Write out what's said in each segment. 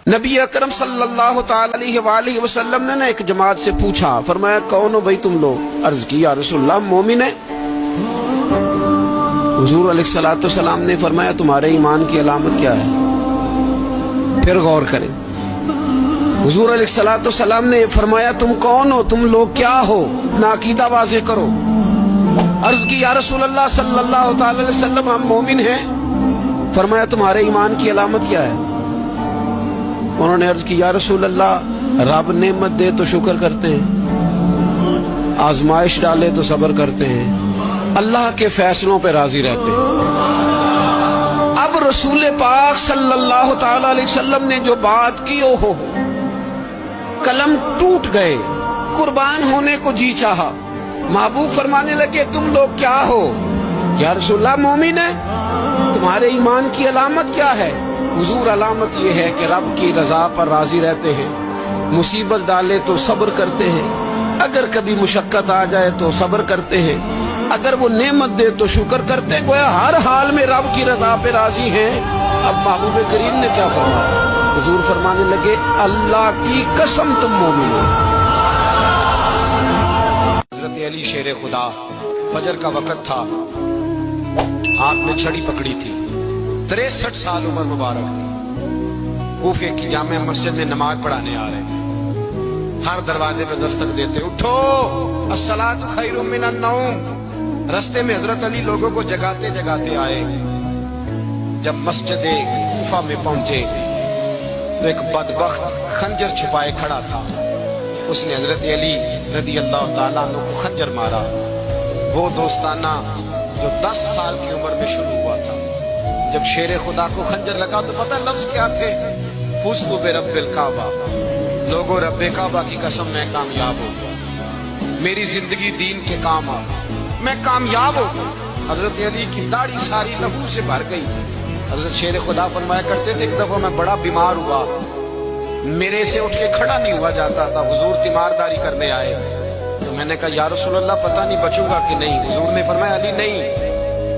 نبی اکرم صلی اللہ تعالی علیہ وآلہ وسلم نے ایک جماعت سے پوچھا، فرمایا کون ہو بھائی تم لوگ؟ عرض کی یا رسول اللہ مومن ہے۔ حضور علیہ السلام نے فرمایا تمہارے ایمان کی علامت کیا ہے؟ پھر غور کریں۔ حضور علیہ السلام نے فرمایا تم کون ہو، تم لوگ کیا ہو، اپنا عقیدہ واضح کرو۔ عرض کی یا رسول اللہ صلی اللہ تعالی علیہ وسلم ہم مومن ہیں۔ فرمایا تمہارے ایمان کی علامت کیا ہے؟ انہوں نے عرض کی یا رسول اللہ رب نعمت دے تو شکر کرتے ہیں، آزمائش ڈالے تو صبر کرتے ہیں، اللہ کے فیصلوں پہ راضی رہتے ہیں۔ اب رسول پاک صلی اللہ تعالی علیہ وسلم نے جو بات کی ہو قلم ٹوٹ گئے، قربان ہونے کو جی چاہا۔ محبوب فرمانے لگے تم لوگ کیا ہو؟ یا رسول اللہ مومن ہے۔ تمہارے ایمان کی علامت کیا ہے؟ حضور علامت یہ ہے کہ رب کی رضا پر راضی رہتے ہیں، مصیبت ڈالے تو صبر کرتے ہیں، اگر کبھی مشقت آ جائے تو صبر کرتے ہیں، اگر وہ نعمت دے تو شکر کرتے ہیں، گویا ہر حال میں رب کی رضا پہ راضی ہیں۔ اب محبوب کریم نے کیا فرمایا؟ حضور فرمانے لگے اللہ کی قسم تم مومن ہو۔ حضرت علی شیر خدا، فجر کا وقت تھا، ہاتھ میں چھڑی پکڑی تھی، 63 سال عمر مبارک تھی، کوفے کی جامع مسجد میں نماز پڑھانے آ رہے ہیں، ہر دروازے پہ دستک دیتے اٹھو الصلاۃ خیر من النوم۔ رستے میں حضرت علی لوگوں کو جگاتے جگاتے آئے۔ جب مسجد کوفہ میں پہنچے تو ایک بدبخت خنجر چھپائے کھڑا تھا، اس نے حضرت علی رضی اللہ تعالیٰ عنہ کو خنجر مارا۔ وہ دوستانہ جو 10 سال کی عمر میں شروع ہوا تھا، جب شیر خدا کو خنجر لگا تو پتہ لفظ کیا تھے؟ فزت برب الکعبہ، لوگوں رب کعبہ کی قسم میں کامیاب ہو گیا، میری زندگی دین کے کام آ گئی، میں کامیاب ہو گیا۔ حضرت علی کی داڑھی ساری لہو سے بھر گئی۔ حضرت شیر خدا فرمایا کرتے تھے ایک دفعہ میں بڑا بیمار ہوا، میرے سے اٹھ کے کھڑا نہیں ہوا جاتا تھا، حضور تیمارداری کرنے آئے تو میں نے کہا یا رسول اللہ پتہ نہیں بچوں گا کہ نہیں۔ حضور نے فرمایا علی نہیں،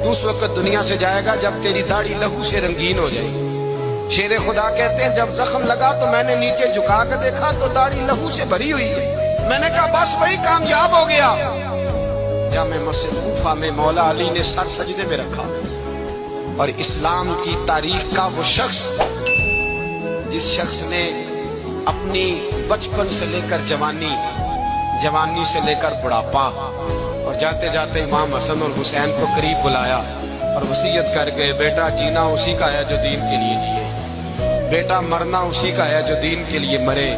تو اس وقت دنیا سے جائے گا جب تیری داڑھی لہو سے رنگین ہو جائے گی۔ شیر خدا کہتے ہیں جب زخم لگا تو میں نے نیچے جھکا کر دیکھا تو داڑھی لہو سے بھری ہوئی ہے، میں نے کہا بس وہی کامیاب ہو گیا۔ جامع مسجد کوفہ میں مولا علی نے سر سجدے میں رکھا، اور اسلام کی تاریخ کا وہ شخص جس شخص نے اپنی بچپن سے لے کر جوانی، جوانی سے لے کر بڑھاپا، اور جاتے جاتے امام حسن اور حسین کو قریب بلایا اور وصیت کر گئے بیٹا جینا اسی کا ہے جو دین کے لیے جیے، بیٹا مرنا اسی کا ہے جو دین کے لیے مرے،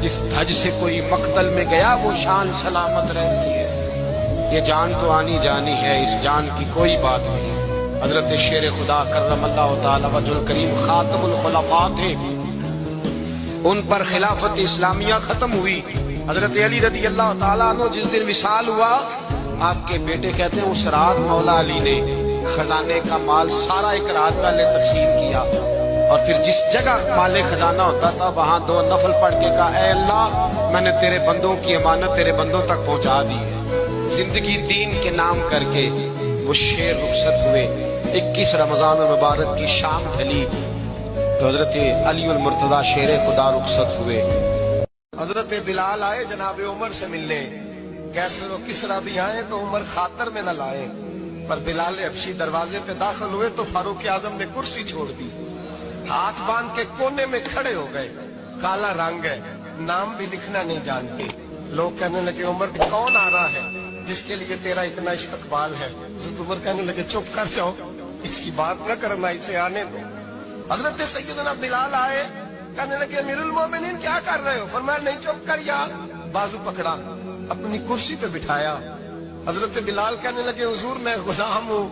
جس دھج سے کوئی مقتل میں گیا وہ شان سلامت رہتی ہے، یہ جان تو آنی جانی ہے، اس جان کی کوئی بات نہیں۔ حضرت شیر خدا کرم اللہ تعالی وجہ الکریم خاتم الخلفاء تھے، ان پر خلافت اسلامیہ ختم ہوئی۔ حضرت علی رضی اللہ تعالیٰ عنہ جس دن وصال ہوا، آپ کے بیٹے کہتے ہیں اس رات مولا علی نے خزانے کا مال سارا ایک رات پہلے تقسیم کیا، اور پھر جس جگہ مال خزانہ ہوتا تھا وہاں 2 نفل پڑھ کے کہا اے اللہ میں نے تیرے بندوں کی امانت تیرے بندوں تک پہنچا دی ہے۔ زندگی دین کے نام کر کے وہ شیر رخصت ہوئے۔ 21 رمضان المبارک کی شام ڈھلی تو حضرت علی المرتضیٰ شیر خدا رخصت ہوئے۔ حضرت بلال آئے جناب عمر سے ملنے، کیسے وہ کس طرح بھی آئے تو عمر خاطر میں نہ لائے، پر بلال حبشی دروازے پہ داخل ہوئے تو فاروق اعظم نے کرسی چھوڑ دی، ہاتھ باندھ کے کونے میں کھڑے ہو گئے، کالا رنگ ہے، نام بھی لکھنا نہیں جانتے۔ لوگ کہنے لگے عمر کون آ رہا ہے جس کے لیے تیرا اتنا استقبال ہے؟ حضرت عمر کہنے لگے چپ کر جاؤ، اس کی بات نہ کرنا، اسے آنے دو۔ حضرت سیدنا بلال آئے، کہنے لگے امیر المومنین کیا کر رہے ہو؟ فرمایا نہیں چپ کر یا، بازو پکڑا اپنی کرسی پہ بٹھایا۔ حضرت بلال کہنے لگے حضور میں غلام ہوں،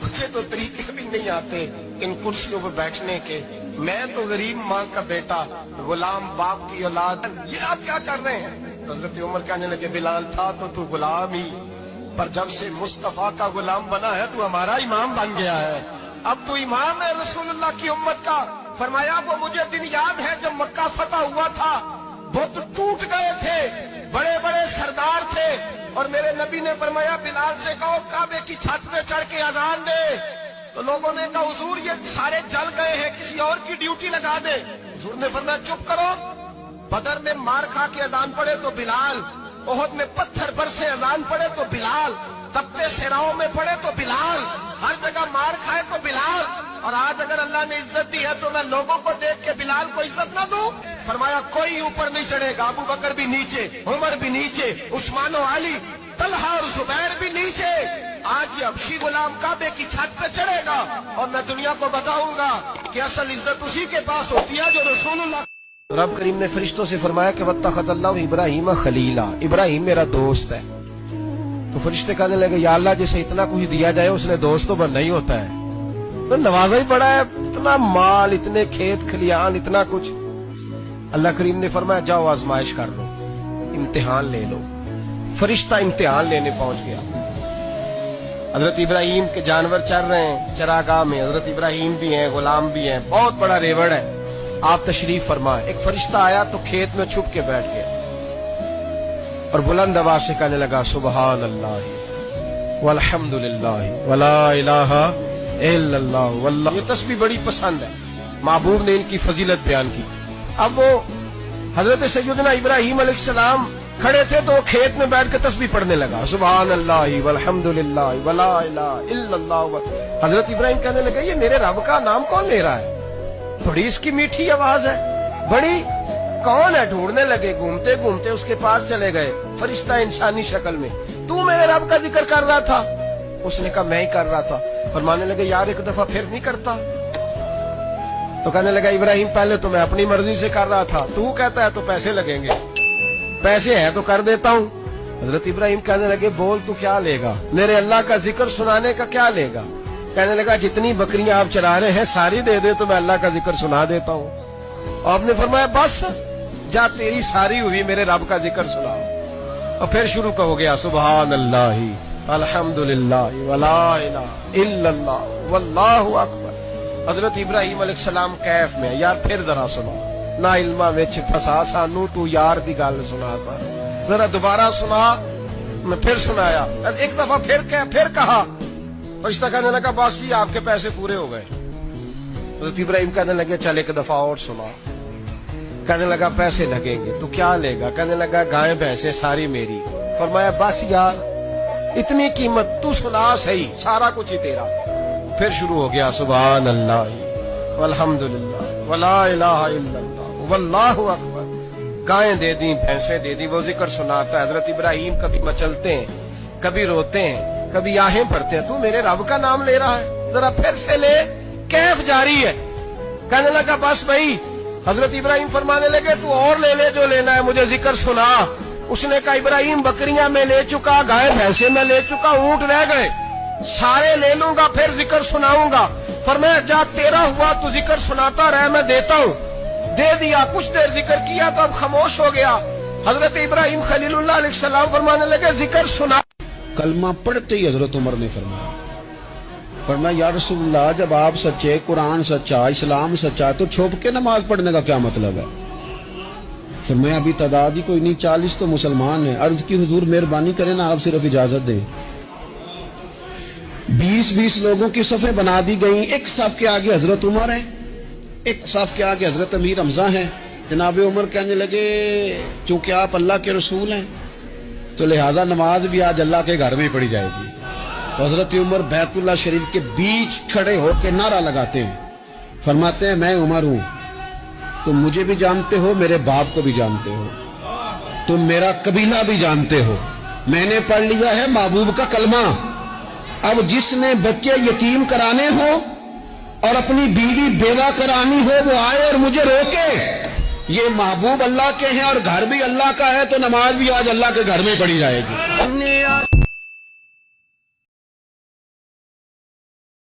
مجھے تو طریقے بھی نہیں آتے ان کرسیوں پہ بیٹھنے کے، میں تو غریب ماں کا بیٹا، غلام باپ کی اولاد، یہ آپ کیا کر رہے ہیں؟ حضرت عمر کہنے لگے بلال تھا تو غلام ہی، پر جب سے مصطفیٰ کا غلام بنا ہے تو ہمارا امام بن گیا ہے، اب تو امام ہے رسول اللہ کی امت کا۔ فرمایا وہ مجھے دن یاد ہے جب مکہ فتح ہوا تھا، بت ٹوٹ گئے تھے، بڑے بڑے سردار تھے، اور میرے نبی نے فرمایا بلال سے کہو کعبے کی چھت پہ چڑھ کے اذان دے، تو لوگوں نے کہا حضور یہ سارے جل گئے ہیں، کسی اور کی ڈیوٹی لگا دیں۔ حضور نے فرمایا چپ کرو، بدر میں مار کھا کے اذان پڑے تو بلال، احد میں پتھر برسے اذان پڑے تو بلال، تپتے صحراؤں میں پڑے تو بلال، ہر جگہ مار کھائے تو بلال، اور آج اگر اللہ نے عزت دی ہے تو میں لوگوں کو دیکھ کے بلال کو عزت نہ دوں؟ فرمایا کوئی اوپر نہیں چڑھے گا، ابو بکر بھی نیچے، عمر بھی نیچے، عثمان و علی، طلحہ اور زبیر بھی نیچے۔ آج یہ حبشی غلام کعبے کی چھت پہ چڑھے گا اور میں دنیا کو بتاؤں گا کہ اصل عزت اسی کے پاس ہوتی ہے جو رسول اللہ۔ رب کریم نے فرشتوں سے فرمایا کہ واتخذ اللہ ابراہیم خلیلا، ابراہیم میرا دوست ہے۔ تو فرشتے کہنے لگے یا اللہ جسے اتنا کچھ دیا جائے اس نے دوست تو بننا ہی ہوتا ہے، تو نوازا ہی پڑا ہے، اتنا مال، اتنے کھیت کھلیان، اتنا کچھ۔ اللہ کریم نے فرمایا جاؤ آزمائش کر لو، امتحان لے لو۔ فرشتہ امتحان لینے پہنچ گیا۔ حضرت ابراہیم کے جانور چر رہے ہیں چراگاہ میں، حضرت ابراہیم بھی ہیں، غلام بھی ہیں، بہت بڑا ریوڑ ہے۔ آپ تشریف فرمائیں۔ ایک فرشتہ آیا تو کھیت میں چھپ کے بیٹھ گیا اور بلند آواز سے کہنے لگا سبحان اللہ والحمد للہ ولا الہ الا اللہ واللہ۔ یہ تسبیح بڑی پسند ہے، محبوب نے ان کی فضیلت بیان کی۔ اب وہ حضرت سیدنا ابراہیم علیہ السلام کھڑے تھے تو وہ کھیت میں بیٹھ کے تسبیح پڑھنے لگا سبحان اللہ والحمد للہ ولا الہ الا اللہ۔ حضرت ابراہیم کہنے لگے یہ میرے رب کا نام کون لے رہا ہے؟ بڑی اس کی میٹھی آواز ہے، بڑی، کون ہے؟ ڈھونڈنے لگے، گھومتے گھومتے اس کے پاس چلے گئے، فرشتہ انسانی شکل میں۔ تو میرے رب کا ذکر کر رہا تھا؟ اس نے کہا میں ہی کر رہا تھا۔ فرمانے لگے یار ایک دفعہ پھر نہیں کرتا؟ تو کہنے لگا ابراہیم پہلے تو میں اپنی مرضی سے کر رہا تھا، تو کہتا ہے تو پیسے لگیں گے، پیسے ہیں تو کر دیتا ہوں۔ حضرت ابراہیم کہنے لگے بول تو کیا لے گا؟ میرے اللہ کا ذکر سنانے کا کیا لے گا؟ کہنے لگا جتنی بکریاں آپ چرا رہے ہیں ساری دے دے تو میں اللہ کا ذکر سنا دیتا ہوں۔ اور آپ نے فرمایا بس جا تیری ساری ہوئی، میرے رب کا ذکر سناؤ۔ اور پھر شروع ہو گیا سبحان اللہ الحمد للہ ولا الہ الا اللہ واللہ اکبر۔ حضرت ابراہیم علیہ السلام کیف میں، یار پھر ذرا سنو، نہ علما وچ پھسا سانو تو یار دی گل سنا سا، ذرا دوبارہ سنا۔ میں پھر سنایا، ایک دفعہ پھر کہا۔ فرشتہ کہنے لگا بس یہ آپ کے پیسے پورے ہو گئے۔ حضرت ابراہیم کہنے لگے چل ایک دفعہ اور سنا۔ کہنے لگا پیسے لگیں گے، تو کیا لے گا؟ کہنے لگا گائیں بھینسیں ساری میری۔ فرمایا بس یار اتنی قیمت، تو سنا صحیح، سارا کچھ ہی تیرا۔ پھر شروع ہو گیا سبحان اللہ والحمد للہ ولا الہ الا اللہ واللہ اکبر۔ گائیں دے دی، بھینسیں دے دی، وہ ذکر سناتا ہے۔ حضرت ابراہیم کبھی مچلتے ہیں، کبھی روتے ہیں، کبھی آہیں بھرتے ہیں، تو میرے رب کا نام لے رہا ہے، ذرا پھر سے لے۔ کیف جاری ہے۔ کہنے لگا بس بھائی۔ حضرت ابراہیم فرمانے لگے تو اور لے لے جو لینا ہے، مجھے ذکر سنا۔ اس نے کہا ابراہیم بکریاں میں لے چکا، گائے بھینسیں میں لے چکا، اونٹ رہ گئے، سارے لے لوں گا پھر ذکر سناؤں گا۔ فرمایا جا تیرا ہوا تو ذکر سناتا رہ، میں دیتا ہوں۔ دے دیا، کچھ دیر ذکر کیا تو اب خاموش ہو گیا۔ حضرت ابراہیم خلیل اللہ علیہ السلام فرمانے لگے ذکر سنا۔ کلمہ پڑھتے ہی حضرت عمر نے فرمایا یا رسول اللہ جب آپ سچے، قرآن سچا، اسلام سچا، تو چھپ کے نماز پڑھنے کا کیا مطلب ہے؟ فرمایا ابھی تعداد ہی کوئی نہیں، 40 تو مسلمان ہیں۔ عرض کی حضور مہربانی کریں نا، آپ صرف اجازت دیں۔ 20 لوگوں کی صفیں بنا دی گئیں، ایک صف کے آگے حضرت عمر ہیں، ایک صف کے آگے حضرت امیر حمزہ ہیں۔ جناب عمر کہنے لگے چونکہ آپ اللہ کے رسول ہیں تو لہذا نماز بھی آج اللہ کے گھر میں پڑھی جائے گی۔ تو حضرت عمر بیت اللہ شریف کے بیچ کھڑے ہو کے نعرہ لگاتے ہیں، فرماتے ہیں میں عمر ہوں، تم مجھے بھی جانتے ہو، میرے باپ کو بھی جانتے ہو، تم میرا قبیلہ بھی جانتے ہو، میں نے پڑھ لیا ہے محبوب کا کلمہ۔ اب جس نے بچے یتیم کرانے ہو اور اپنی بیوی بیوہ کرانی ہو وہ آئے اور مجھے روکے۔ یہ محبوب اللہ کے ہیں اور گھر بھی اللہ کا ہے تو نماز بھی آج اللہ کے گھر میں پڑھی جائے گی۔